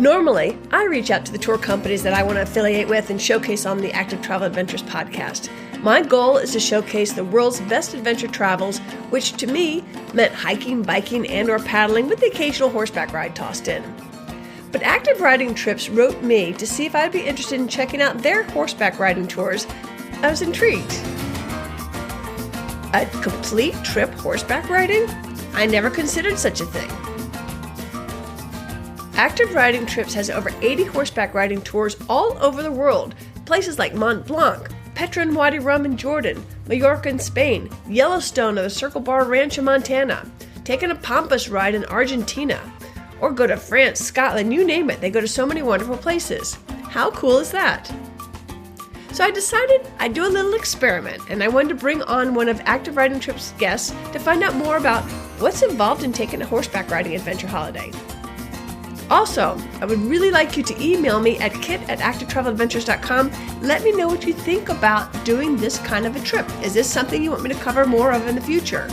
Normally, I reach out to the tour companies that I want to affiliate with and showcase on the Active Travel Adventures podcast. My goal is to showcase the world's best adventure travels, which to me meant hiking, biking, and or paddling with the occasional horseback ride tossed in. But Active Riding Trips wrote me to see if I'd be interested in checking out their horseback riding tours. I was intrigued. A complete trip horseback riding? I never considered such a thing. Active Riding Trips has over 80 horseback riding tours all over the world. Places like Mont Blanc, Petra and Wadi Rum in Jordan, Mallorca in Spain, Yellowstone or the Circle Bar Ranch in Montana, taking a Pampas ride in Argentina, or go to France, Scotland, you name it. They go to so many wonderful places. How cool is that? So I decided I'd do a little experiment, and I wanted to bring on one of Active Riding Trips' guests to find out more about what's involved in taking a horseback riding adventure holiday. Also, I would really like you to email me at kit@activetraveladventures.com. Let me know what you think about doing this kind of a trip. Is this something you want me to cover more of in the future?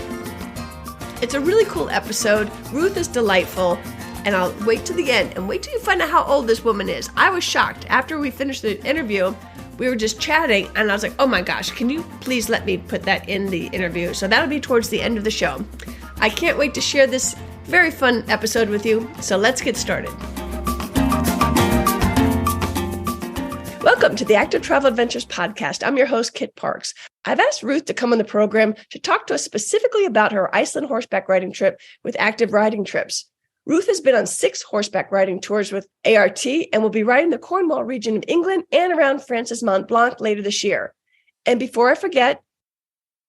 It's a really cool episode. Ruth is delightful, and I'll wait till the end and wait till you find out how old this woman is. I was shocked. After we finished the interview, we were just chatting, and I was like, oh my gosh, can you please let me put that in the interview? So that'll be towards the end of the show. I can't wait to share this very fun episode with you, so let's get started. Welcome to the Active Travel Adventures podcast. I'm your host, Kit Parks. I've asked Ruth to come on the program to talk to us specifically about her Iceland horseback riding trip with Active Riding Trips. Ruth has been on 6 horseback riding tours with ART and will be riding the Cornwall region of England and around France's Mont Blanc later this year. And before I forget,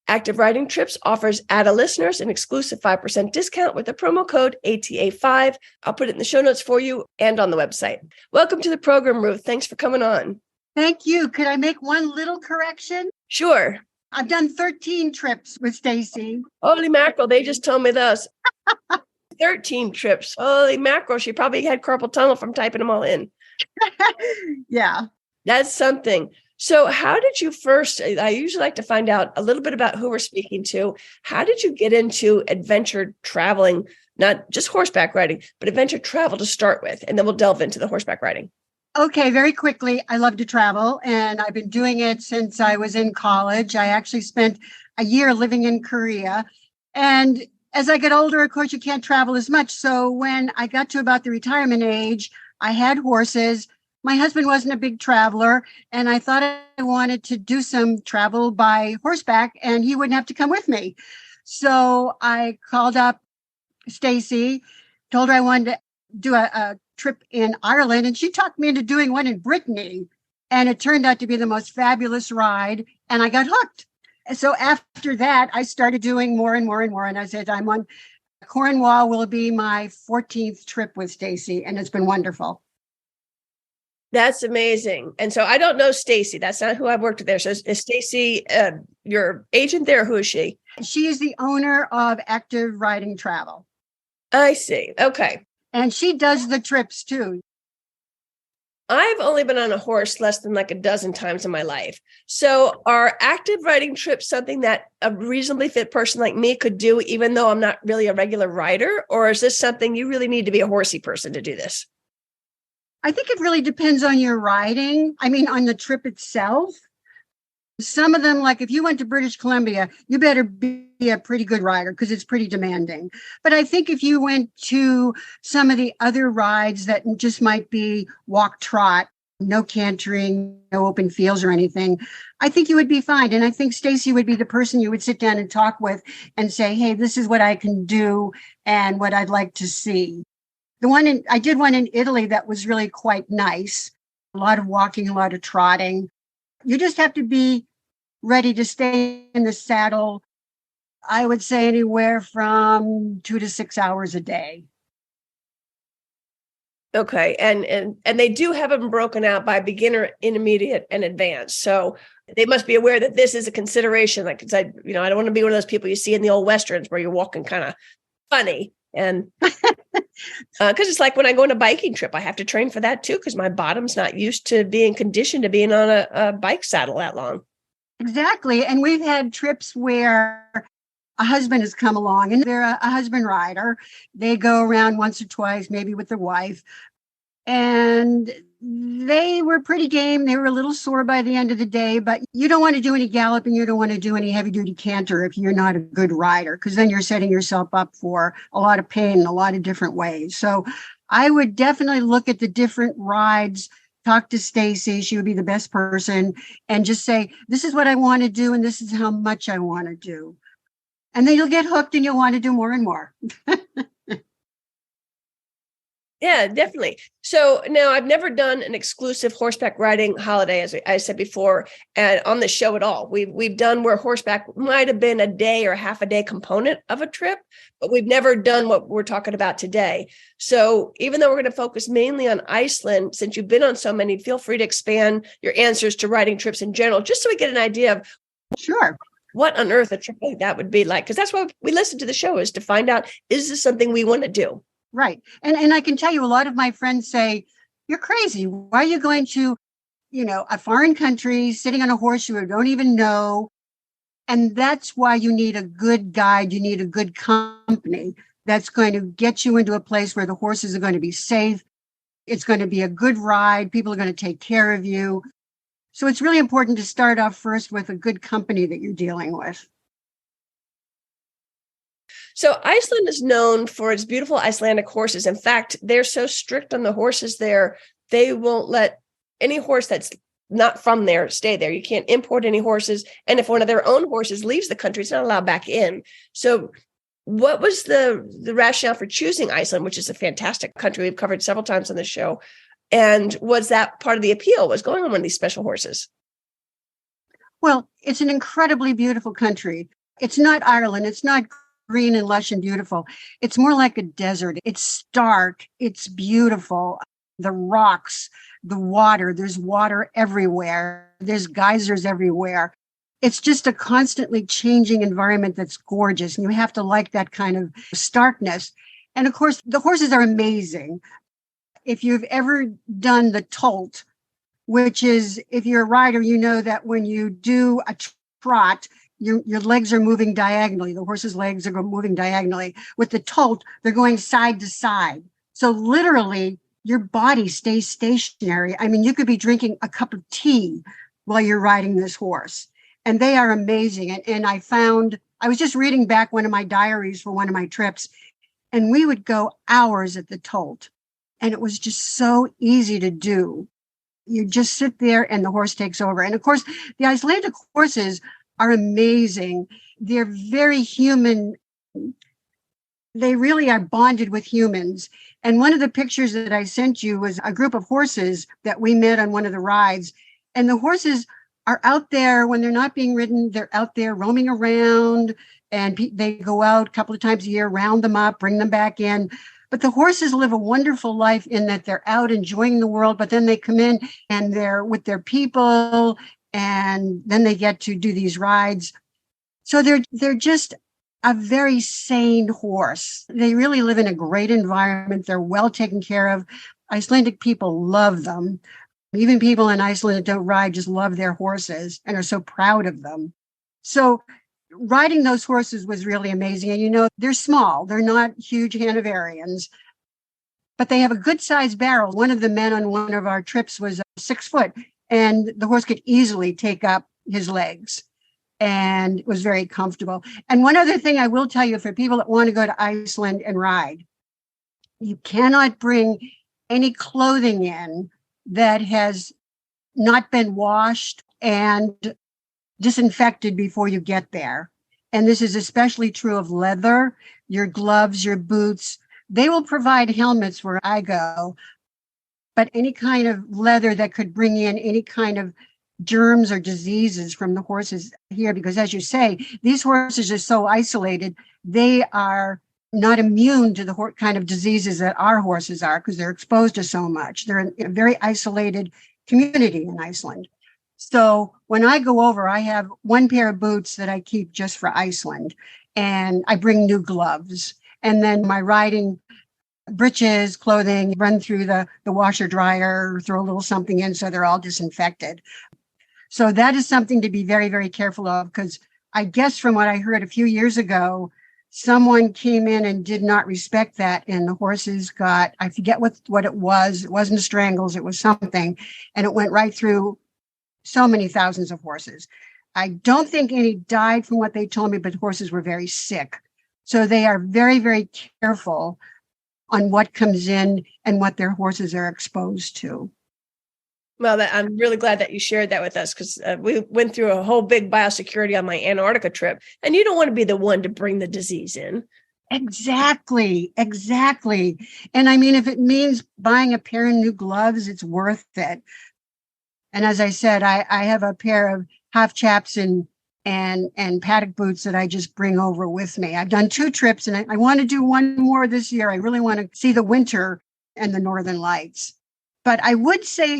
Active Riding Trips offers ADA listeners an exclusive 5% discount with the promo code ATA5. I'll put it in the show notes for you and on the website. Welcome to the program, Ruth. Thanks for coming on. Thank you. Could I make one little correction? Sure. I've done 13 trips with Stacy. Holy mackerel, they just told me this. 13 trips. Holy mackerel, she probably had carpal tunnel from typing them all in. Yeah. That's something. So how did you first, I usually like to find out a little bit about who we're speaking to. How did you get into adventure traveling, not just horseback riding, but adventure travel to start with? And then we'll delve into the horseback riding. Okay, very quickly. I love to travel, and I've been doing it since I was in college. I actually spent a year living in Korea. And as I get older, of course, you can't travel as much. So when I got to about the retirement age, I had horses. My husband wasn't a big traveler, and I thought I wanted to do some travel by horseback, and he wouldn't have to come with me. So I called up Stacy, told her I wanted to do a trip in Ireland, and she talked me into doing one in Brittany. And it turned out to be the most fabulous ride, and I got hooked. So after that, I started doing more and more and more. And I said, Cornwall will be my 14th trip with Stacy, and it's been wonderful. That's amazing. And so I don't know Stacy. That's not who I've worked with there. So is Stacy your agent there? Who is she? She is the owner of Active Riding Travel. I see. Okay. And she does the trips too. I've only been on a horse less than like a dozen times in my life. So are active riding trips something that a reasonably fit person like me could do, even though I'm not really a regular rider? Or is this something you really need to be a horsey person to do this? I think it really depends on your riding. I mean, on the trip itself. Some of them, like if you went to British Columbia, you better be a pretty good rider because it's pretty demanding. But I think if you went to some of the other rides that just might be walk trot, no cantering, no open fields or anything, I think you would be fine. And I think Stacy would be the person you would sit down and talk with and say, hey, this is what I can do and what I'd like to see. I did one in Italy that was really quite nice. A lot of walking, a lot of trotting. You just have to be ready to stay in the saddle, I would say anywhere from 2 to 6 hours a day. Okay. And they do have them broken out by beginner, intermediate, and advanced. So they must be aware that this is a consideration. Like, cause I don't want to be one of those people you see in the old Westerns where you're walking kind of funny. And because it's like when I go on a biking trip, I have to train for that too, because my bottom's not used to being conditioned to being on a bike saddle that long. Exactly. And we've had trips where a husband has come along and they're a husband rider. They go around once or twice, maybe with their wife. And they were pretty game. They were a little sore by the end of the day, but you don't want to do any galloping. You don't want to do any heavy duty canter if you're not a good rider, because then you're setting yourself up for a lot of pain in a lot of different ways. So I would definitely look at the different rides, talk to Stacy. She would be the best person, and just say, this is what I want to do. And this is how much I want to do. And then you'll get hooked and you'll want to do more and more. Yeah, definitely. So now I've never done an exclusive horseback riding holiday, as I said before, and on the show at all. We've done where horseback might have been a day or half a day component of a trip, but we've never done what we're talking about today. So even though we're going to focus mainly on Iceland, since you've been on so many, feel free to expand your answers to riding trips in general, just so we get an idea of Sure. What on earth a trip like that would be like. Because that's why we listen to the show, is to find out, is this something we want to do? Right. And I can tell you, a lot of my friends say, you're crazy. Why are you going to, a foreign country, sitting on a horse you don't even know? And that's why you need a good guide. You need a good company that's going to get you into a place where the horses are going to be safe. It's going to be a good ride. People are going to take care of you. So it's really important to start off first with a good company that you're dealing with. So Iceland is known for its beautiful Icelandic horses. In fact, they're so strict on the horses there, they won't let any horse that's not from there stay there. You can't import any horses. And if one of their own horses leaves the country, it's not allowed back in. So what was the rationale for choosing Iceland, which is a fantastic country we've covered several times on the show? And was that part of the appeal, was going on one of these special horses? Well, it's an incredibly beautiful country. It's not Ireland. It's not green and lush and beautiful. It's more like a desert. It's stark. It's beautiful. The rocks, the water, there's water everywhere. There's geysers everywhere. It's just a constantly changing environment that's gorgeous. And you have to like that kind of starkness. And of course, the horses are amazing. If you've ever done the tolt, which is, if you're a rider, you know that when you do a trot, your legs are moving diagonally. The horse's legs are moving diagonally. With the tolt, they're going side to side. So literally, your body stays stationary. I mean, you could be drinking a cup of tea while you're riding this horse. And they are amazing. And I was just reading back one of my diaries for one of my trips, and we would go hours at the tolt. And it was just so easy to do. You just sit there and the horse takes over. And of course, the Icelandic horses are amazing. They're very human. They really are bonded with humans. And one of the pictures that I sent you was a group of horses that we met on one of the rides. And the horses are out there when they're not being ridden. They're out there roaming around, and they go out a couple of times a year, round them up, bring them back in. But the horses live a wonderful life in that they're out enjoying the world, but then they come in and they're with their people, and then they get to do these rides. So they're just a very sane horse. They really live in a great environment. They're well taken care of. Icelandic people love them. Even people in Iceland that don't ride just love their horses and are so proud of them. So riding those horses was really amazing. And they're small. They're not huge Hanoverians, but they have a good sized barrel. One of the men on one of our trips was 6 foot, and the horse could easily take up his legs, and it was very comfortable. And one other thing I will tell you, for people that want to go to Iceland and ride, you cannot bring any clothing in that has not been washed and disinfected before you get there. And this is especially true of leather, your gloves, your boots. They will provide helmets where I go, but any kind of leather that could bring in any kind of germs or diseases from the horses here, because as you say, these horses are so isolated, they are not immune to the kind of diseases that our horses are, because they're exposed to so much. They're in a very isolated community in Iceland. So when I go over, I have one pair of boots that I keep just for Iceland, and I bring new gloves. And then my riding breeches, clothing, run through the washer dryer, throw a little something in so they're all disinfected. So that is something to be very, very careful of, because I guess from what I heard a few years ago, someone came in and did not respect that, and the horses got, I forget what it was. It wasn't strangles, it was something, and it went right through so many thousands of horses. I don't think any died from what they told me, but horses were very sick. So they are very, very careful on what comes in and what their horses are exposed to. Well, I'm really glad that you shared that with us, because we went through a whole big biosecurity on my Antarctica trip, and you don't want to be the one to bring the disease in. Exactly. And I mean, if it means buying a pair of new gloves, it's worth it. And as I said, I have a pair of half chaps and paddock boots that I just bring over with me. I've done 2 trips, and I want to do one more this year. I really want to see the winter and the northern lights. But I would say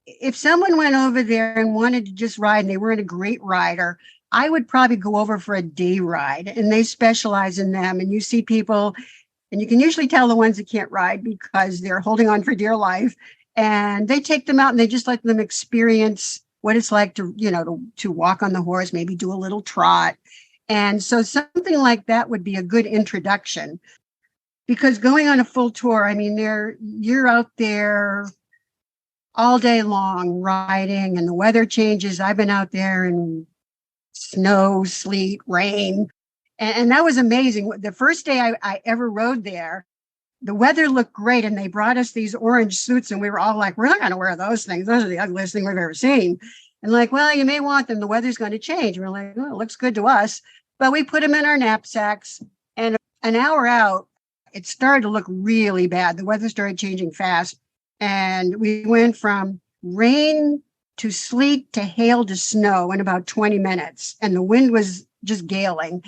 if someone went over there and wanted to just ride and they weren't a great rider, I would probably go over for a day ride, and they specialize in them. And you see people, and you can usually tell the ones that can't ride because they're holding on for dear life, and they take them out and they just let them experience what it's like to walk on the horse, maybe do a little trot. And so something like that would be a good introduction, because going on a full tour, I mean, you're out there all day long riding, and the weather changes. I've been out there in snow, sleet, rain, and that was amazing. The first day I ever rode there, the weather looked great, and they brought us these orange suits, and we were all like, we're not going to wear those things. Those are the ugliest thing we've ever seen. And like, well, you may want them. The weather's going to change. We're like, well, it looks good to us. But we put them in our knapsacks, and an hour out, it started to look really bad. The weather started changing fast. And we went from rain to sleet to hail to snow in about 20 minutes. And the wind was just galing.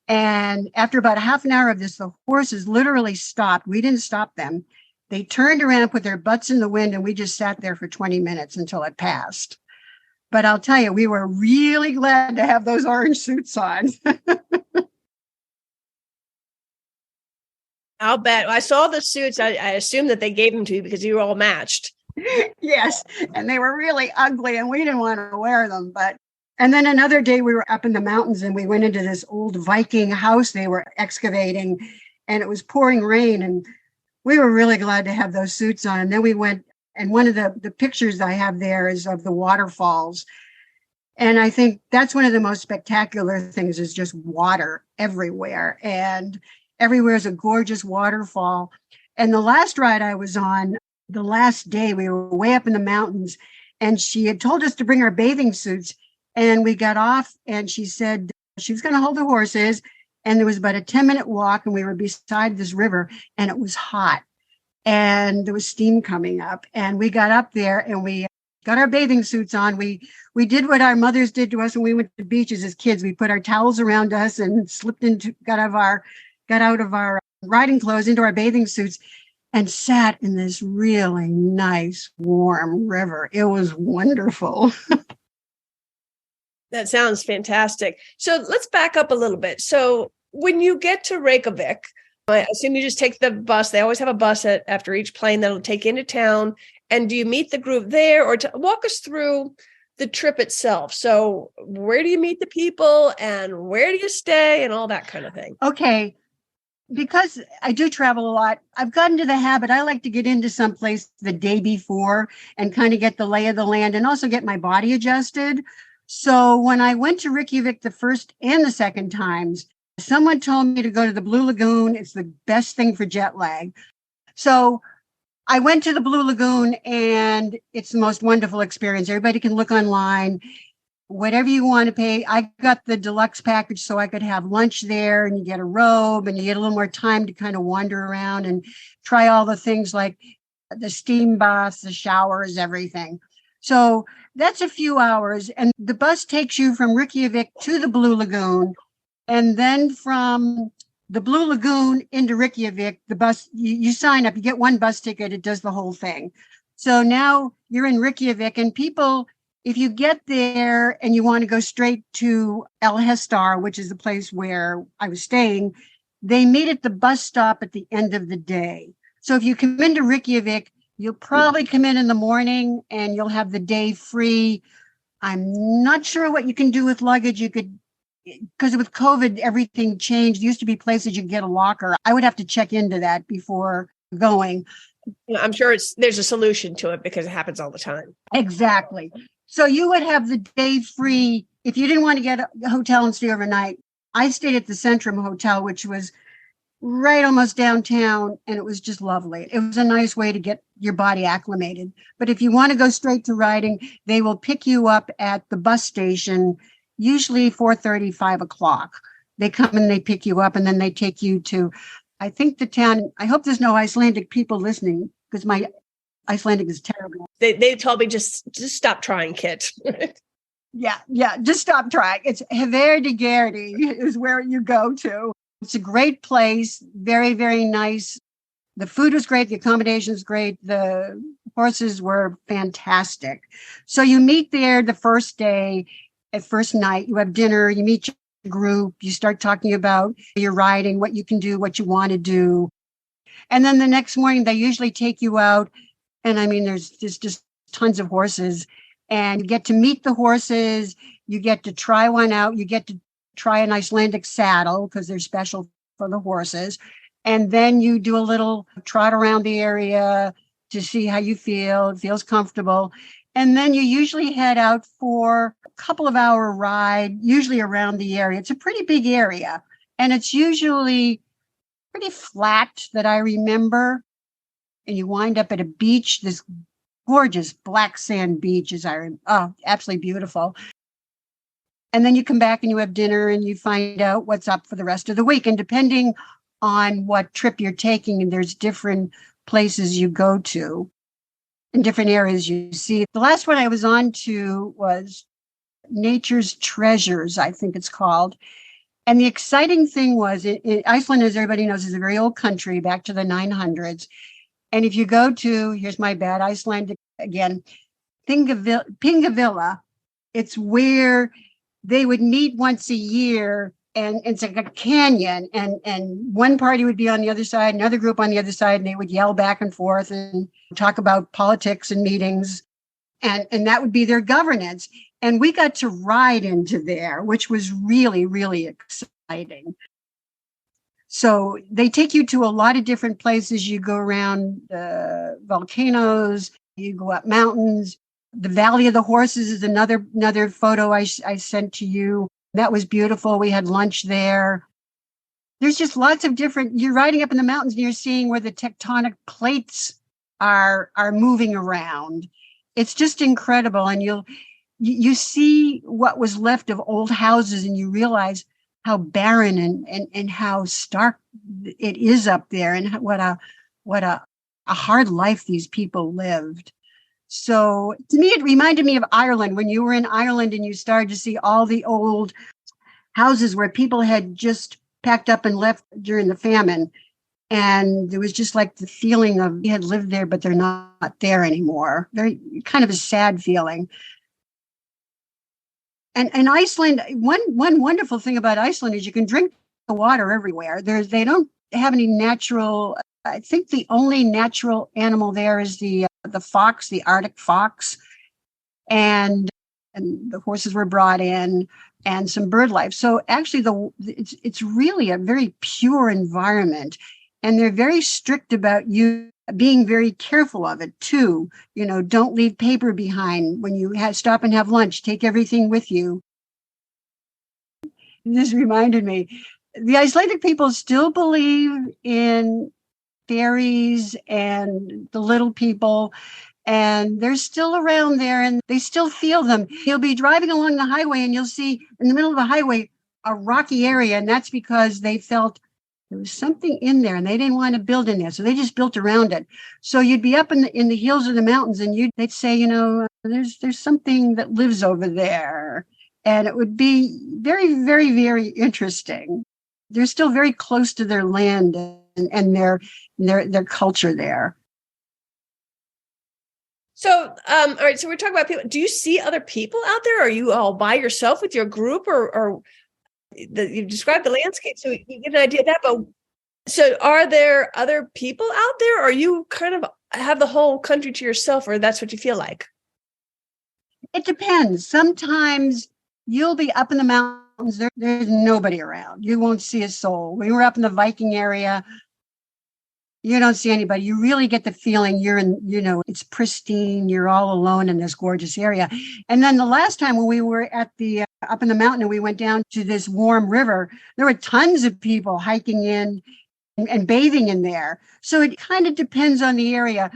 And after about a half an hour of this, the horses literally stopped. We didn't stop them. They turned around, put their butts in the wind, and we just sat there for 20 minutes until it passed. But I'll tell you, we were really glad to have those orange suits on. I'll bet. I saw the suits. I assumed that they gave them to you because you were all matched. Yes. And they were really ugly, and we didn't want to wear them. And then another day we were up in the mountains, and we went into this old Viking house they were excavating, and it was pouring rain, and we were really glad to have those suits on. And then we went, and one of the pictures I have there is of the waterfalls. And I think that's one of the most spectacular things, is just water everywhere. And everywhere is a gorgeous waterfall. And the last ride I was on, the last day, we were way up in the mountains, and she had told us to bring our bathing suits. And we got off, and she said she was going to hold the horses. And there was about a 10-minute walk, and we were beside this river, and it was hot, and there was steam coming up. And we got up there, and we got our bathing suits on. We did what our mothers did to us when we went to beaches as kids. We put our towels around us and got out of our riding clothes into our bathing suits, and sat in this really nice, warm river. It was wonderful. That sounds fantastic. So let's back up a little bit. So when you get to Reykjavik, I assume you just take the bus. They always have a bus after each plane that'll take you into town. And do you meet the group there, or walk us through the trip itself? So where do you meet the people, and where do you stay, and all that kind of thing? Okay. Because I do travel a lot, I've gotten to the habit. I like to get into some place the day before and kind of get the lay of the land, and also get my body adjusted. So when I went to Reykjavik the first and the second times, someone told me to go to the Blue Lagoon. It's the best thing for jet lag. So I went to the Blue Lagoon, and it's the most wonderful experience. Everybody can look online, whatever you want to pay. I got the deluxe package so I could have lunch there, and you get a robe, and you get a little more time to kind of wander around and try all the things like the steam baths, the showers, everything. So that's a few hours. And the bus takes you from Reykjavik to the Blue Lagoon. And then from the Blue Lagoon into Reykjavik, the bus, you sign up, you get one bus ticket, it does the whole thing. So now you're in Reykjavik, and people, if you get there and you want to go straight to El Hestar, which is the place where I was staying, they meet at the bus stop at the end of the day. So if you come into Reykjavik, you'll probably come in the morning, and you'll have the day free. I'm not sure what you can do with luggage. You could, because with COVID, everything changed. There used to be places you could get a locker. I would have to check into that before going. I'm sure there's a solution to it because it happens all the time. Exactly. So you would have the day free. If you didn't want to get a hotel and stay overnight, I stayed at the Centrum Hotel, which was right almost downtown, and it was just lovely. It was a nice way to get your body acclimated. But if you want to go straight to riding, they will pick you up at the bus station, usually 4:30, 5 o'clock. They come and they pick you up, and then they take you to, I think, the town. I hope there's no Icelandic people listening because my Icelandic is terrible. They told me just stop trying, Kit. Yeah, just stop trying. It's Herverdigerdi is where you go to. It's a great place, very, very nice. The food was great. The accommodation was great. The horses were fantastic. So you meet there the first day, at first night. You have dinner. You meet your group. You start talking about your riding, what you can do, what you want to do. And then the next morning, they usually take you out. And I mean, there's just tons of horses. And you get to meet the horses. You get to try one out. You get to try an Icelandic saddle because they're special for the horses. And then you do a little trot around the area to see how you feel. It feels comfortable. And then you usually head out for a couple of hour ride, usually around the area. It's a pretty big area. And it's usually pretty flat that I remember. And you wind up at a beach, this gorgeous black sand beach, absolutely beautiful. And then you come back and you have dinner and you find out what's up for the rest of the week. And depending on what trip you're taking, and there's different places you go to and different areas you see. The last one I was on to was Nature's Treasures, I think it's called. And the exciting thing was, Iceland, as everybody knows, is a very old country back to the 900s. And if you go to, here's my bad Icelandic again, Pingavilla, it's where they would meet once a year, and it's like a canyon, and one party would be on the other side, another group on the other side, and they would yell back and forth and talk about politics and meetings, and that would be their governance. And we got to ride into there, which was really, really exciting. So they take you to a lot of different places. You go around volcanoes, you go up mountains. The Valley of the Horses is another photo I sent to you. That was beautiful. We had lunch there. There's just lots of different, you're riding up in the mountains and you're seeing where the tectonic plates are moving around. It's just incredible. And you see what was left of old houses and you realize how barren and how stark it is up there, and what a hard life these people lived. So to me, it reminded me of Ireland. When you were in Ireland and you started to see all the old houses where people had just packed up and left during the famine. And there was just like the feeling of you had lived there, but they're not there anymore. Very kind of a sad feeling. And Iceland, one wonderful thing about Iceland is you can drink the water everywhere. They don't have any natural. I think the only natural animal there is the fox, the Arctic fox, and the horses were brought in, and some bird life. So actually, it's really a very pure environment, and they're very strict about you being very careful of it too. You know, don't leave paper behind when you stop and have lunch. Take everything with you. This reminded me, the Icelandic people still believe in fairies and the little people, and they're still around there, and they still feel them. You'll be driving along the highway and you'll see in the middle of the highway a rocky area, and that's because they felt there was something in there and they didn't want to build in there, so they just built around it. So you'd be up in the hills of the mountains, and they'd say, you know, there's something that lives over there, and it would be very, very, very interesting. They're still very close to their land and their culture there. So, all right. So we're talking about people. Do you see other people out there? Are you all by yourself with your group, or you described the landscape, so you get an idea of that? But so, are there other people out there, or are you kind of have the whole country to yourself, or that's what you feel like? It depends. Sometimes you'll be up in the mountains there's nobody around. You won't see a soul. We were up in the Viking area. You don't see anybody. You really get the feeling you're in, it's pristine. You're all alone in this gorgeous area. And then the last time when we were at the up in the mountain and we went down to this warm river, there were tons of people hiking in and bathing in there. So it kind of depends on the area.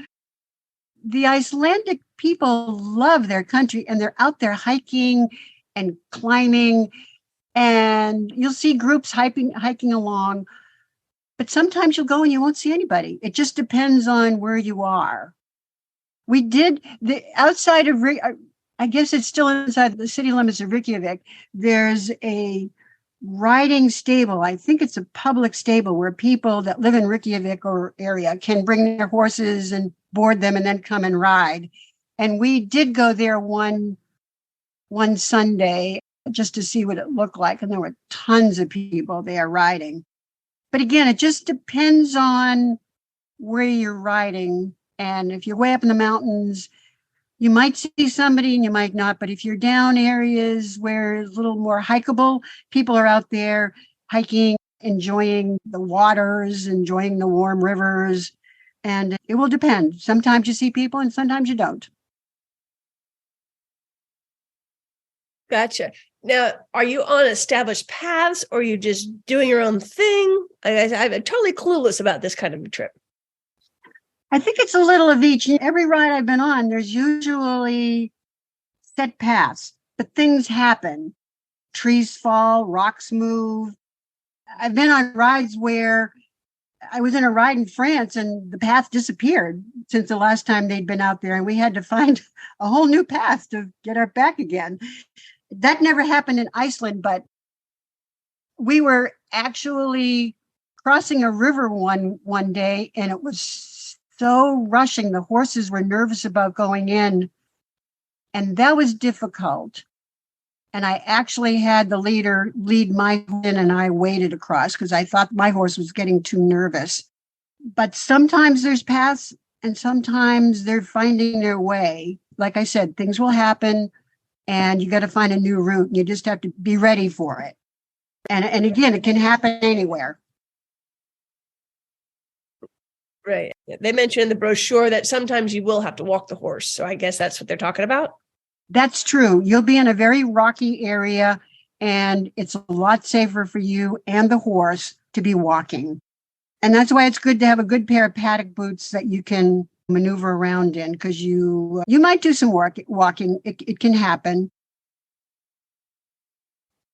The Icelandic people love their country and they're out there hiking and climbing, and you'll see groups hiking along. But sometimes you'll go and you won't see anybody. It just depends on where you are. We did the outside of, I guess it's still inside the city limits of Reykjavik. There's a riding stable. I think it's a public stable where people that live in Reykjavik or area can bring their horses and board them and then come and ride. And we did go there one Sunday just to see what it looked like. And there were tons of people there riding. But again, it just depends on where you're riding. And if you're way up in the mountains, you might see somebody and you might not. But if you're down areas where it's a little more hikeable, people are out there hiking, enjoying the waters, enjoying the warm rivers. And it will depend. Sometimes you see people and sometimes you don't. Gotcha. Now, are you on established paths or are you just doing your own thing? I'm totally clueless about this kind of a trip. I think it's a little of each. Every ride I've been on, there's usually set paths, but things happen. Trees fall, rocks move. I've been on rides where I was in a ride in France and the path disappeared since the last time they'd been out there. And we had to find a whole new path to get our back again. That never happened in Iceland, but we were actually crossing a river one day and it was so rushing. The horses were nervous about going in and that was difficult. And I actually had the leader lead my horse in and I waded across because I thought my horse was getting too nervous. But sometimes there's paths and sometimes they're finding their way. Like I said, things will happen and you got to find a new route. You just have to be ready for it. And again, it can happen anywhere. Right. They mentioned in the brochure that sometimes you will have to walk the horse. So I guess that's what they're talking about. That's true. You'll be in a very rocky area and it's a lot safer for you and the horse to be walking. And that's why it's good to have a good pair of paddock boots that you can maneuver around in because you might do some walking. It can happen.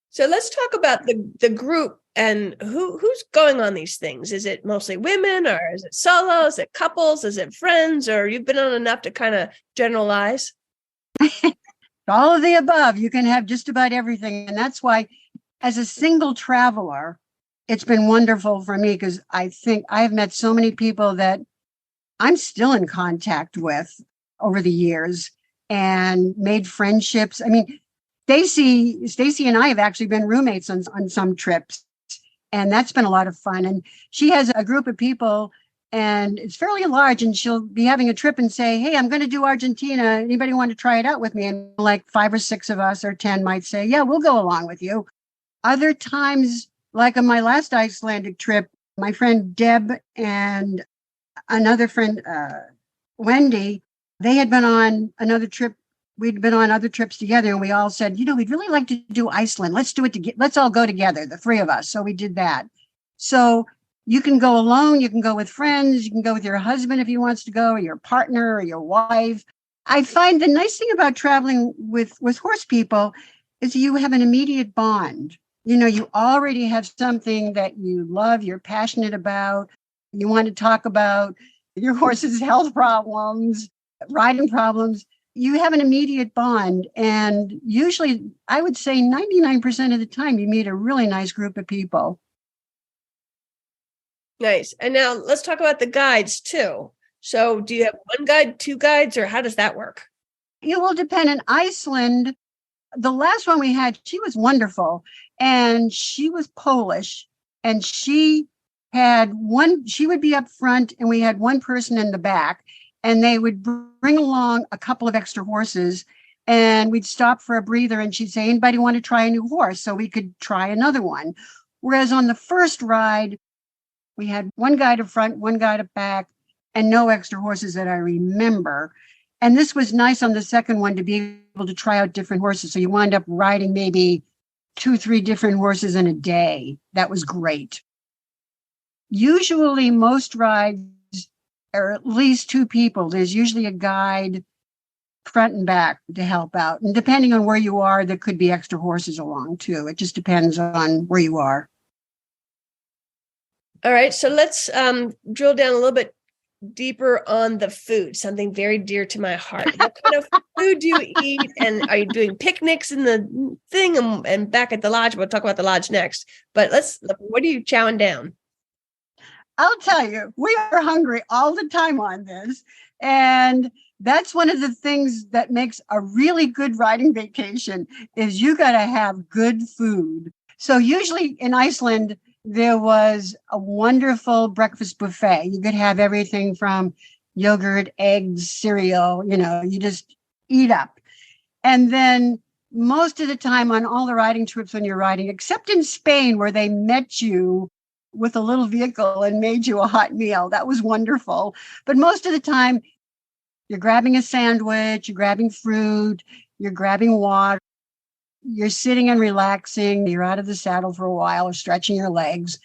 So let's talk about the group and who's going on these things. Is it mostly women or is it solo? Is it couples? Is it friends? Or you've been on enough to kind of generalize? All of the above. You can have just about everything. And that's why as a single traveler, it's been wonderful for me because I think I've met so many people that I'm still in contact with over the years and made friendships. I mean, Stacy and I have actually been roommates on some trips, and that's been a lot of fun. And she has a group of people and it's fairly large, and she'll be having a trip and say, hey, I'm going to do Argentina. Anybody want to try it out with me? And like 5 or 6 of us or 10 might say, yeah, we'll go along with you. Other times, like on my last Icelandic trip, my friend Deb and another friend, Wendy, they had been on another trip. We'd been on other trips together and we all said, we'd really like to do Iceland. Let's do it let's all go together, the 3 of us. So we did that. So you can go alone, you can go with friends, you can go with your husband if he wants to go, or your partner or your wife. I find the nice thing about traveling with horse people is you have an immediate bond. You already have something that you love, you're passionate about. You want to talk about your horse's health problems, riding problems. You have an immediate bond. And usually, I would say 99% of the time, you meet a really nice group of people. Nice. And now let's talk about the guides too. So do you have 1 guide, 2 guides, or how does that work? It will depend. In Iceland, the last one we had, she was wonderful. And she was Polish. And she would be up front and we had one person in the back. And they would bring along a couple of extra horses. And we'd stop for a breather and she'd say, anybody want to try a new horse? So we could try another one. Whereas on the first ride, we had one guy to front, one guy to back, and no extra horses that I remember. And this was nice on the second one to be able to try out different horses. So you wind up riding maybe 2-3 different horses in a day. That was great. Usually most rides are at least 2 people. There's usually a guide front and back to help out. And depending on where you are, there could be extra horses along too. It just depends on where you are. All right. So let's drill down a little bit deeper on the food, something very dear to my heart. What kind of food do you eat? And are you doing picnics in the thing and back at the lodge? We'll talk about the lodge next. But what are you chowing down? I'll tell you, we are hungry all the time on this. And that's one of the things that makes a really good riding vacation is you got to have good food. So usually in Iceland, there was a wonderful breakfast buffet. You could have everything from yogurt, eggs, cereal, you just eat up. And then most of the time on all the riding trips when you're riding, except in Spain where they met you with a little vehicle and made you a hot meal, that was wonderful. But most of the time, you're grabbing a sandwich, you're grabbing fruit, you're grabbing water. You're sitting and relaxing. You're out of the saddle for a while or stretching your legs.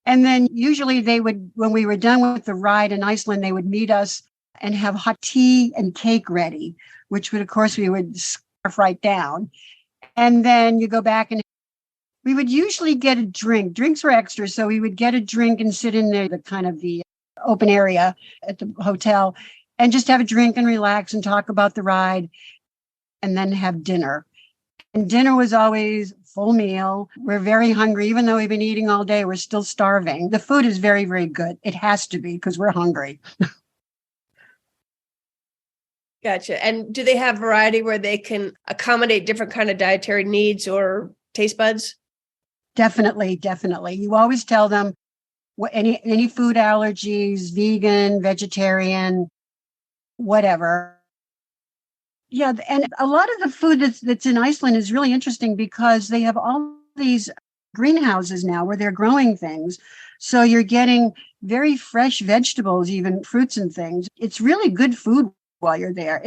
And then usually when we were done with the ride in Iceland, they would meet us and have hot tea and cake ready, which would, of course, we would scarf right down. And then you go back and we would usually get a drink. Drinks were extra. So we would get a drink and sit in the open area at the hotel and just have a drink and relax and talk about the ride and then have dinner. And dinner was always full meal. We're very hungry. Even though we've been eating all day, we're still starving. The food is very, very good. It has to be because we're hungry. Gotcha. And do they have variety where they can accommodate different kind of dietary needs or taste buds? Definitely, definitely. You always tell them any food allergies, vegan, vegetarian, whatever. Yeah, and a lot of the food that's in Iceland is really interesting because they have all these greenhouses now where they're growing things. So you're getting very fresh vegetables, even fruits and things. It's really good food while you're there.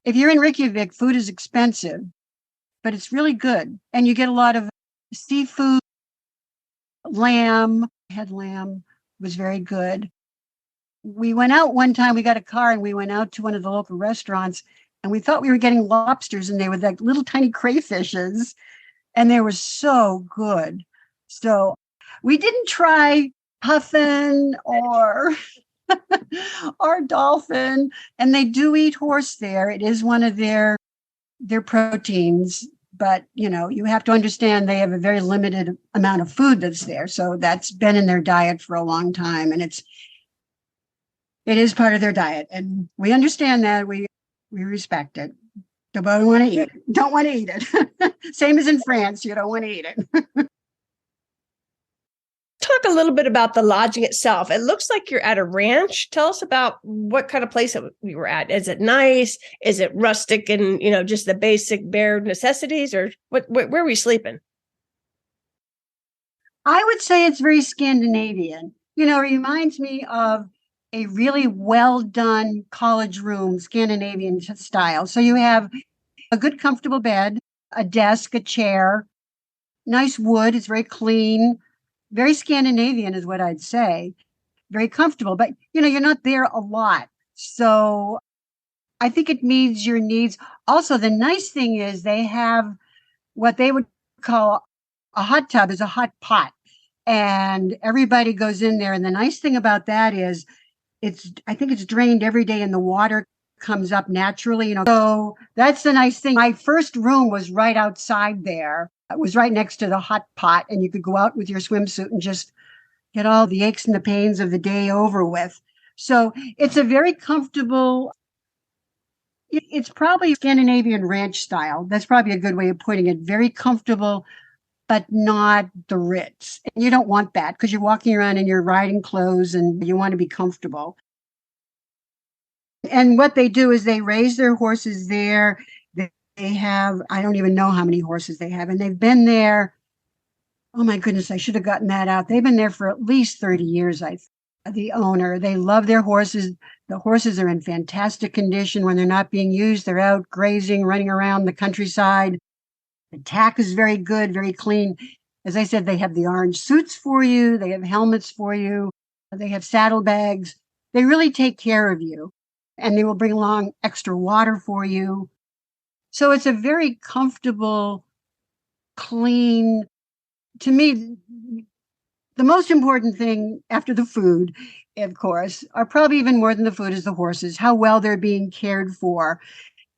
If you're in Reykjavik, food is expensive, but it's really good. And you get a lot of seafood, lamb. Had lamb, was very good. We went out one time, we got a car and we went out to one of the local restaurants. And we thought we were getting lobsters, and they were like little tiny crayfishes, and they were so good. So we didn't try puffin or dolphin, and they do eat horse there. It is one of their proteins, but you have to understand they have a very limited amount of food that's there. So that's been in their diet for a long time, and it is part of their diet, and we understand that. We respect it. Don't want to eat it. Don't want to eat it. Same as in France, you don't want to eat it. Talk a little bit about the lodging itself. It looks like you're at a ranch. Tell us about what kind of place you were at. Is it nice? Is it rustic and, just the basic bare necessities, or where were we sleeping? I would say it's very Scandinavian. It reminds me of a really well done college room, Scandinavian style. So you have a good, comfortable bed, a desk, a chair, nice wood. It's very clean, very Scandinavian is what I'd say. Very comfortable, but you're not there a lot. So I think it meets your needs. Also, the nice thing is they have what they would call a hot tub is a hot pot, and everybody goes in there. And the nice thing about that is I think it's drained every day and the water comes up naturally, So that's the nice thing. My first room was right outside there. It was right next to the hot pot, and you could go out with your swimsuit and just get all the aches and the pains of the day over with. So it's a very comfortable, it's probably Scandinavian ranch style. That's probably a good way of putting it. Very comfortable, but not the Ritz. And you don't want that because you're walking around in your riding clothes and you want to be comfortable. And what they do is they raise their horses there. They have, I don't even know how many horses they have, and they've been there. Oh my goodness, I should have gotten that out. They've been there for at least 30 years, the owner. They love their horses. The horses are in fantastic condition when they're not being used. They're out grazing, running around the countryside. The tack is very good, very clean. As I said, they have the orange suits for you. They have helmets for you. They have saddlebags. They really take care of you, and they will bring along extra water for you. So it's a very comfortable, clean, to me, the most important thing after the food, of course, are probably even more than the food is the horses, how well they're being cared for.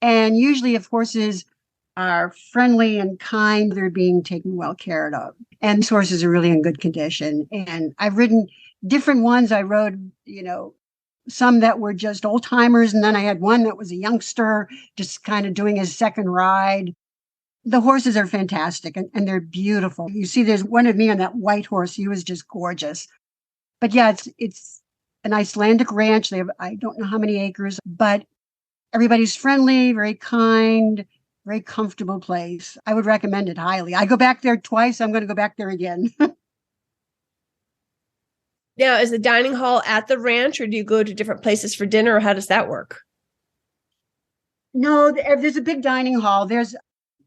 And usually if horses are friendly and kind, they're being taken well care of. And these horses are really in good condition. And I've ridden different ones. I rode, some that were just old timers. And then I had one that was a youngster, just kind of doing his second ride. The horses are fantastic and they're beautiful. You see, there's one of me on that white horse. He was just gorgeous. But yeah, it's an Icelandic ranch. They have, I don't know how many acres, but everybody's friendly, very kind, very comfortable place. I would recommend it highly. I go back there twice. I'm going to go back there again. Now, is the dining hall at the ranch, or do you go to different places for dinner, or how does that work? No, there's a big dining hall. There's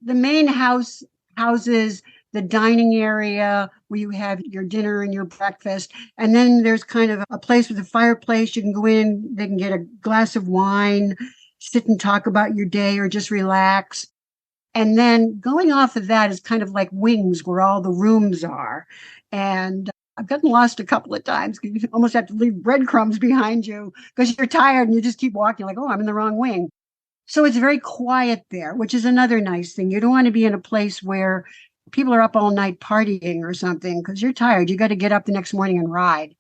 the main houses the dining area where you have your dinner and your breakfast. And then there's kind of a place with a fireplace. You can go in, they can get a glass of wine, sit and talk about your day or just relax. And then going off of that is kind of like wings where all the rooms are. And I've gotten lost a couple of times because you almost have to leave breadcrumbs behind you because you're tired and you just keep walking like, oh, I'm in the wrong wing. So it's very quiet there, which is another nice thing. You don't want to be in a place where people are up all night partying or something because you're tired. You got to get up the next morning and ride.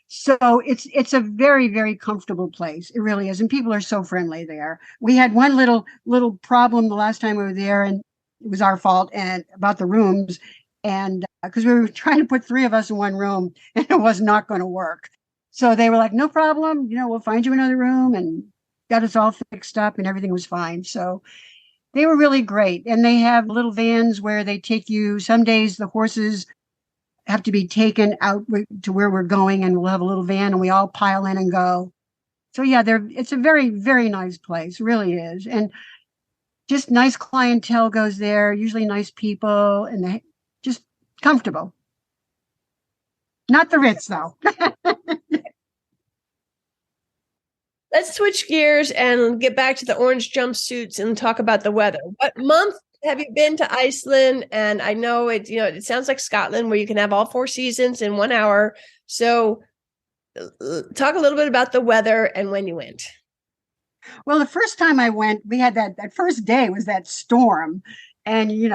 So it's a very, very comfortable place. It really is. And people are so friendly there. We had one little problem the last time we were there, and it was our fault, and about the rooms. And because we were trying to put three of us in one room and it was not going to work. So they were like, no problem, we'll find you another room, and got us all fixed up and everything was fine. So they were really great. And they have little vans where they take you. Some days the horses have to be taken out to where we're going, and we'll have a little van and we all pile in and go. So yeah, it's a very, very nice place, really is. And just nice clientele goes there, usually nice people, and they just comfortable. Not the Ritz though. Let's switch gears and get back to the orange jumpsuits and talk about the weather. What month have you been to Iceland? And I know it sounds like Scotland, where you can have all four seasons in 1 hour. So talk a little bit about the weather and when you went. Well, the first time I went, we had that first day was that storm, and you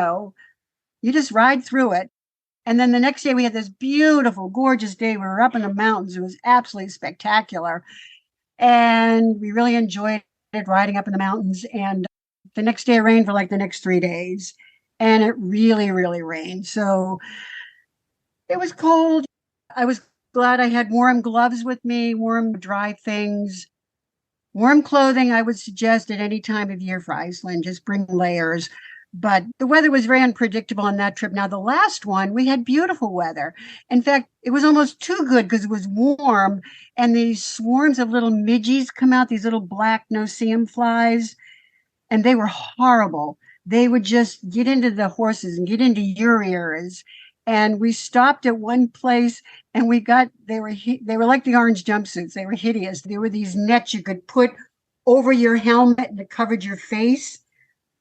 just ride through it. And then the next day we had this beautiful, gorgeous day. We were up in the mountains. It was absolutely spectacular. And we really enjoyed it, riding up in the mountains. And the next day it rained for like the next 3 days. And it really, really rained. So it was cold. I was glad I had warm gloves with me, warm, dry things. Warm clothing, I would suggest at any time of year for Iceland. Just bring layers. But the weather was very unpredictable on that trip. Now, the last one, we had beautiful weather. In fact, it was almost too good because it was warm. And these swarms of little midges come out, these little black no-see-um flies. And they were horrible. They would just get into the horses and get into your ears. And we stopped at one place and they were like the orange jumpsuits. They were hideous. There were these nets you could put over your helmet and it covered your face.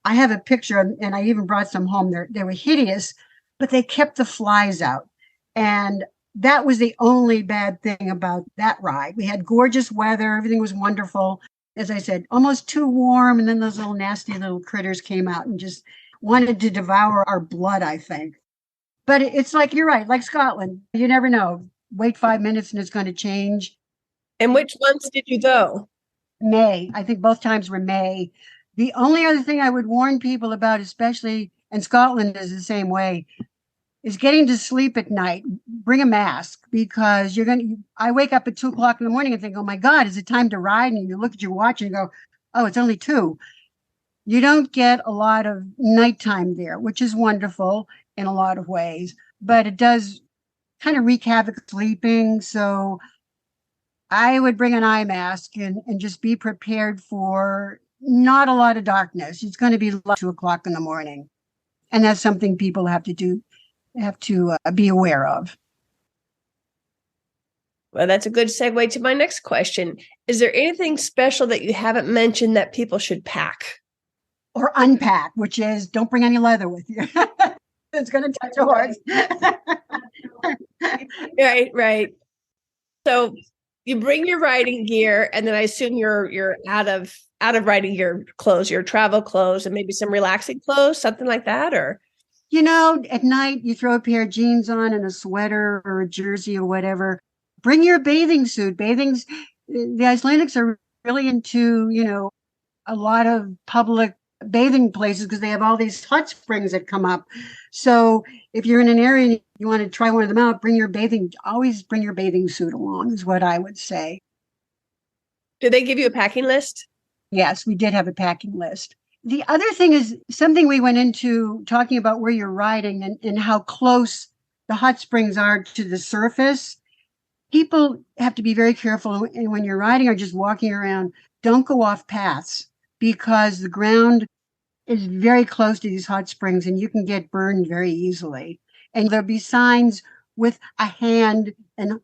I have a picture, and I even brought some home. They were hideous, but they kept the flies out. And that was the only bad thing about that ride. We had gorgeous weather. Everything was wonderful. As I said, almost too warm. And then those little nasty little critters came out and just wanted to devour our blood, I think. But it's like, you're right, like Scotland. You never know. Wait 5 minutes and it's going to change. And which months did you go? May. I think both times were May. The only other thing I would warn people about, especially, and Scotland is the same way, is getting to sleep at night. Bring a mask, because I wake up at 2:00 in the morning and think, oh my God, is it time to ride? And you look at your watch and you go, oh, it's only 2. You don't get a lot of nighttime there, which is wonderful in a lot of ways, but it does kind of wreak havoc sleeping. So I would bring an eye mask and just be prepared for not a lot of darkness. It's going to be like 2 o'clock in the morning. And that's something people have to be aware of. Well, that's a good segue to my next question. Is there anything special that you haven't mentioned that people should pack? Or unpack, which is don't bring any leather with you. It's going to touch a horse. Right. So you bring your riding gear, and then I assume you're out of riding gear clothes, your travel clothes, and maybe some relaxing clothes, something like that, or at night you throw a pair of jeans on and a sweater or a jersey or whatever. Bring your bathing suit. The Icelandics are really into, a lot of public bathing places because they have all these hot springs that come up. So if you're in an area and you want to try one of them out, always bring your bathing suit along is what I would say. do they give you a packing list? Yes, we did have a packing list. The other thing is something we went into talking about where you're riding and how close the hot springs are to the surface. People have to be very careful when you're riding or just walking around. Don't go off paths because the ground is very close to these hot springs and you can get burned very easily. And there'll be signs with a hand and,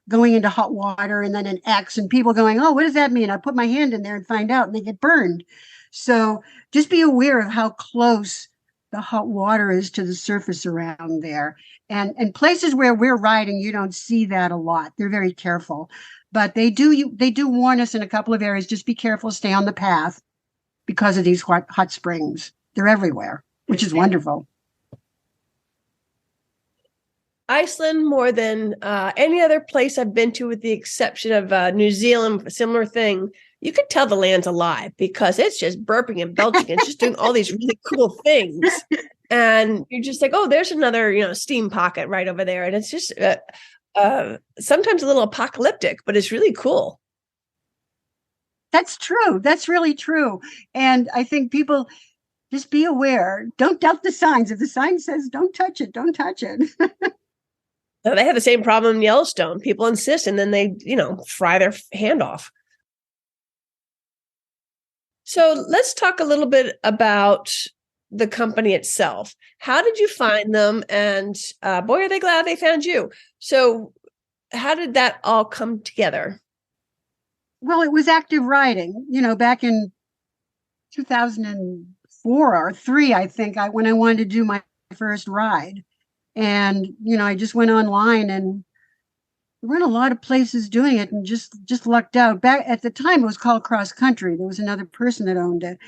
going into hot water and then an X and people going, oh, what does that mean? I put my hand in there and find out and they get burned. So just be aware of how close the hot water is to the surface around there. And places where we're riding, you don't see that a lot. They're very careful. But they do warn us in a couple of areas, just be careful, stay on the path because of these hot springs. They're everywhere, which is wonderful. Iceland, more than any other place I've been to, with the exception of New Zealand, a similar thing, you could tell the land's alive because it's just burping and belching and just doing all these really cool things. And you're just like, oh, there's another, steam pocket right over there. And it's just sometimes a little apocalyptic, but it's really cool. That's true. That's really true. And I think people just be aware. Don't doubt the signs. If the sign says don't touch it, don't touch it. So they have the same problem in Yellowstone. People insist, and then they, fry their hand off. So let's talk a little bit about the company itself. How did you find them? And boy, are they glad they found you. So how did that all come together? Well, it was active riding, back in 2004 or 3, I think, when I wanted to do my first ride. And, I just went online and there weren't a lot of places doing it and just lucked out. Back at the time, it was called Cross Country. There was another person that owned it.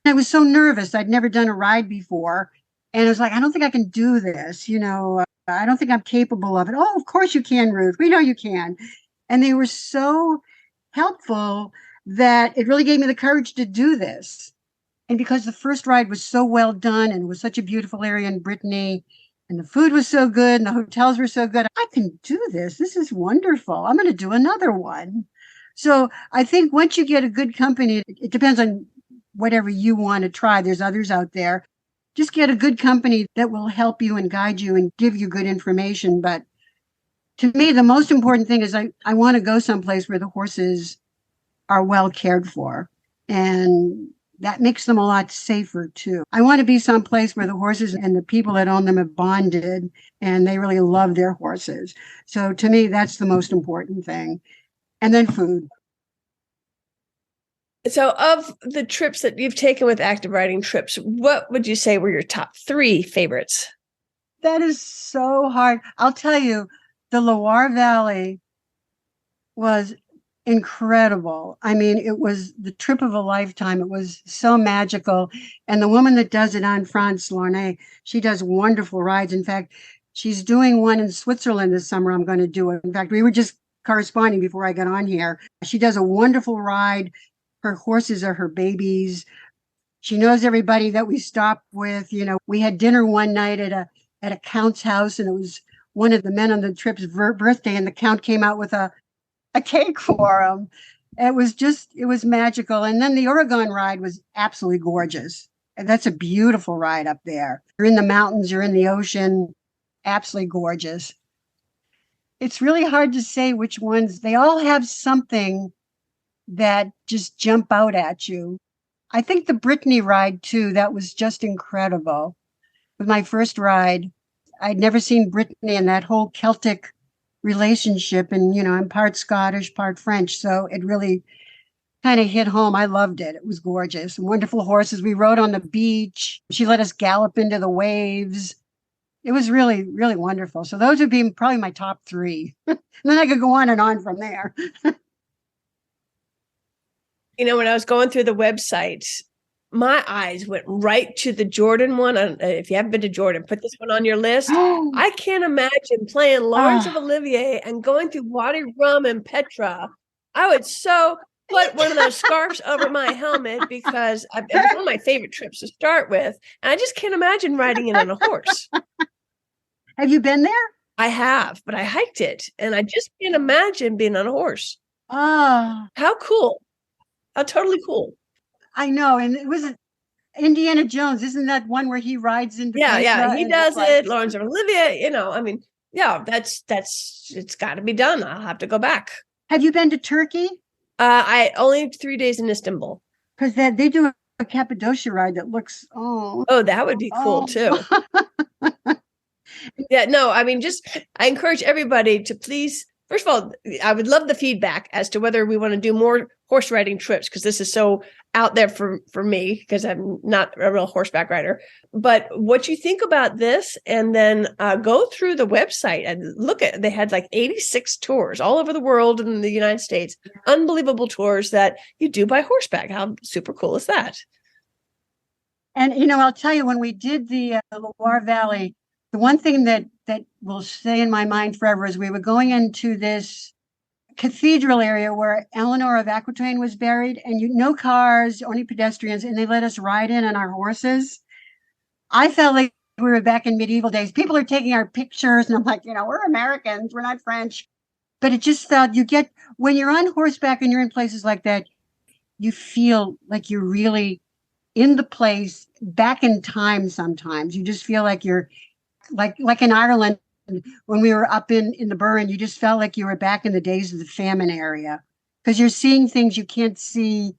I was so nervous. I'd never done a ride before. And I was like, I don't think I can do this. I don't think I'm capable of it. Oh, of course you can, Ruth. We know you can. And they were so helpful that it really gave me the courage to do this. And because the first ride was so well done and it was such a beautiful area in Brittany and the food was so good and the hotels were so good, I can do this. This is wonderful. I'm going to do another one. So I think once you get a good company, it depends on whatever you want to try. There's others out there. Just get a good company that will help you and guide you and give you good information. But to me, the most important thing is I want to go someplace where the horses are well cared for. And that makes them a lot safer too. I want to be someplace where the horses and the people that own them have bonded and they really love their horses. So to me, that's the most important thing. And then food. So of the trips that you've taken with active riding trips, what would you say were your top 3 favorites? That is so hard. I'll tell you, the Loire Valley was incredible. I mean, it was the trip of a lifetime. It was so magical. And the woman that does it, Anne-France Lornay, she does wonderful rides. In fact, she's doing one in Switzerland this summer. I'm going to do it. In fact, we were just corresponding before I got on here. She does a wonderful ride. Her horses are her babies. She knows everybody that we stop with. We had dinner one night at a count's house, and it was one of the men on the trip's birthday, and the count came out with a cake for him. It was magical. And then the Oregon ride was absolutely gorgeous. And that's a beautiful ride up there. You're in the mountains, you're in the ocean, absolutely gorgeous. It's really hard to say which ones. They all have something that just jump out at you. I think the Brittany ride too, that was just incredible. With my first ride, I'd never seen Brittany and that whole Celtic relationship. And, I'm part Scottish, part French. So it really kind of hit home. I loved it. It was gorgeous. Wonderful horses. We rode on the beach. She let us gallop into the waves. It was really, really wonderful. So those would be probably my top three. And then I could go on and on from there. When I was going through the website, my eyes went right to the Jordan one. If you haven't been to Jordan, put this one on your list. I can't imagine playing Lawrence of Olivier and going through Wadi Rum and Petra. I would so put one of those scarves over my helmet because it was one of my favorite trips to start with. And I just can't imagine riding it on a horse. Have you been there? I have, but I hiked it. And I just can't imagine being on a horse. Oh. How cool. How totally cool. I know. And it was Indiana Jones. Isn't that one where he rides into Petra? Yeah, he does it. Lawrence of Olivier, it's got to be done. I'll have to go back. Have you been to Turkey? I only 3 days in Istanbul. Because they do a Cappadocia ride that looks, that would be cool too. Yeah, no, I encourage everybody to please, first of all, I would love the feedback as to whether we want to do more horse riding trips, because this is so out there for me, because I'm not a real horseback rider. But what you think about this, and then go through the website and look at, they had like 86 tours all over the world and in the United States, unbelievable tours that you do by horseback. How super cool is that? And, I'll tell you, when we did the Loire Valley, the one thing that will stay in my mind forever is we were going into this cathedral area where Eleanor of Aquitaine was buried, and no cars, only pedestrians, and they let us ride in on our horses. I felt like we were back in medieval days. People are taking our pictures, and I'm like, we're Americans, we're not French. But it just felt, when you're on horseback and you're in places like that, you feel like you're really in the place, back in time sometimes. You just feel like you're like in Ireland, when we were up in the Burren, you just felt like you were back in the days of the famine area, because you're seeing things you can't see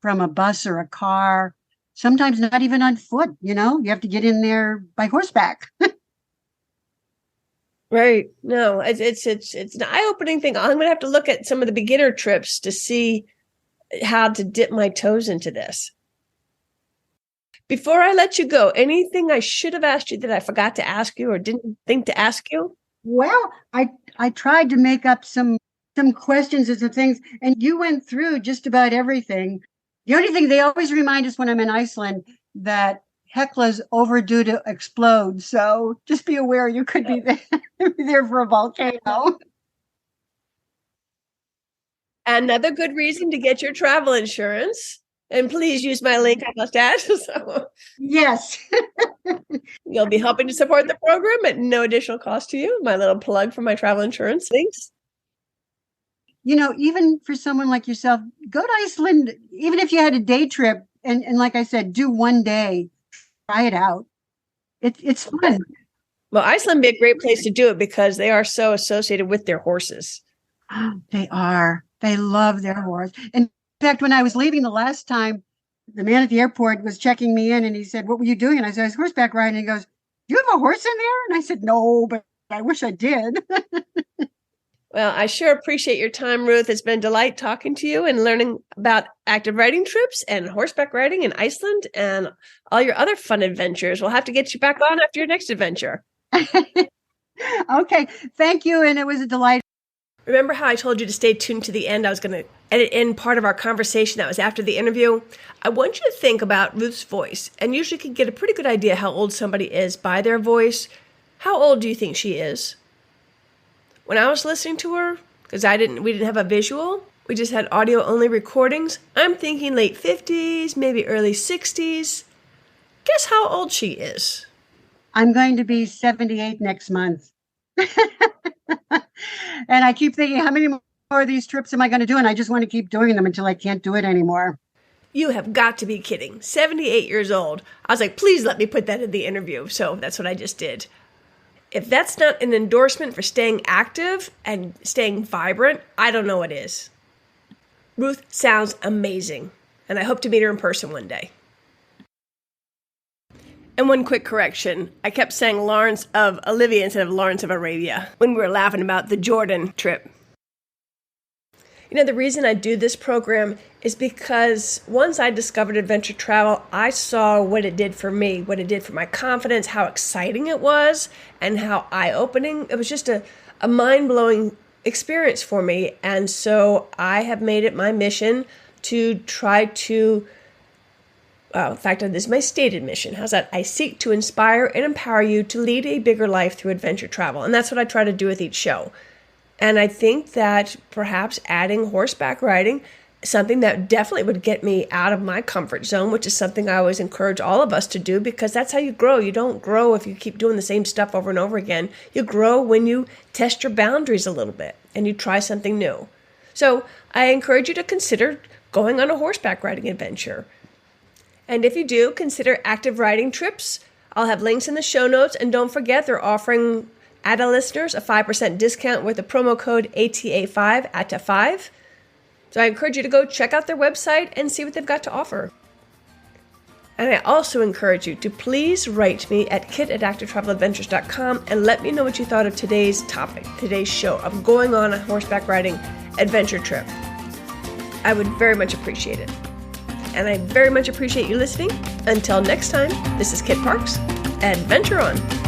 from a bus or a car, sometimes not even on foot. You have to get in there by horseback. Right. No, it's an eye-opening thing. I'm going to have to look at some of the beginner trips to see how to dip my toes into this. Before I let you go, anything I should have asked you that I forgot to ask you or didn't think to ask you? Well, I tried to make up some questions and some things, and you went through just about everything. The only thing they always remind us when I'm in Iceland that Hekla's overdue to explode. So just be aware you could be there for a volcano. Another good reason to get your travel insurance. And please use my link I must add. So yes. You'll be helping to support the program at no additional cost to you. My little plug for my travel insurance. Thanks. Even for someone like yourself, go to Iceland, even if you had a day trip, and like I said, do one day, try it out. It's fun. Well, Iceland would be a great place to do it because they are so associated with their horses. They are. They love their horse. And in fact, when I was leaving the last time, the man at the airport was checking me in, and he said, "What were you doing?" And I said, "I was horseback riding." And he goes, "Do you have a horse in there?" And I said, "No, but I wish I did." Well, I sure appreciate your time, Ruth. It's been a delight talking to you and learning about active riding trips and horseback riding in Iceland and all your other fun adventures. We'll have to get you back on after your next adventure. Okay. Thank you. And it was a delight. Remember how I told you to stay tuned to the end? I was going to edit in part of our conversation that was after the interview. I want you to think about Ruth's voice, and usually can get a pretty good idea how old somebody is by their voice. How old do you think she is? When I was listening to her, because we didn't have a visual, we just had audio only recordings, I'm thinking late 50s, maybe early 60s. Guess how old she is? I'm going to be 78 next month. And I keep thinking, how many more of these trips am I going to do? And I just want to keep doing them until I can't do it anymore. You have got to be kidding. 78 years old. I was like, please let me put that in the interview. So that's what I just did. If that's not an endorsement for staying active and staying vibrant, I don't know what is. Ruth sounds amazing, and I hope to meet her in person one day. And one quick correction. I kept saying Lawrence of Olivia instead of Lawrence of Arabia when we were laughing about the Jordan trip. You know, the reason I do this program is because once I discovered adventure travel, I saw what it did for me, what it did for my confidence, how exciting it was, and how eye-opening. It was just a mind-blowing experience for me. And so I have made it my mission to try to, in fact, this is my stated mission. How's that? I seek to inspire and empower you to lead a bigger life through adventure travel. And that's what I try to do with each show. And I think that perhaps adding horseback riding, something that definitely would get me out of my comfort zone, which is something I always encourage all of us to do, because that's how you grow. You don't grow if you keep doing the same stuff over and over again. You grow when you test your boundaries a little bit and you try something new. So I encourage you to consider going on a horseback riding adventure. And if you do, consider active riding trips. I'll have links in the show notes. And don't forget, they're offering ATA listeners a 5% discount with the promo code ATA5, ATA5. So I encourage you to go check out their website and see what they've got to offer. And I also encourage you to please write me at kit@activetraveladventures.com and let me know what you thought of today's topic, today's show of going on a horseback riding adventure trip. I would very much appreciate it. And I very much appreciate you listening. Until next time, this is Kit Parks. Adventure on!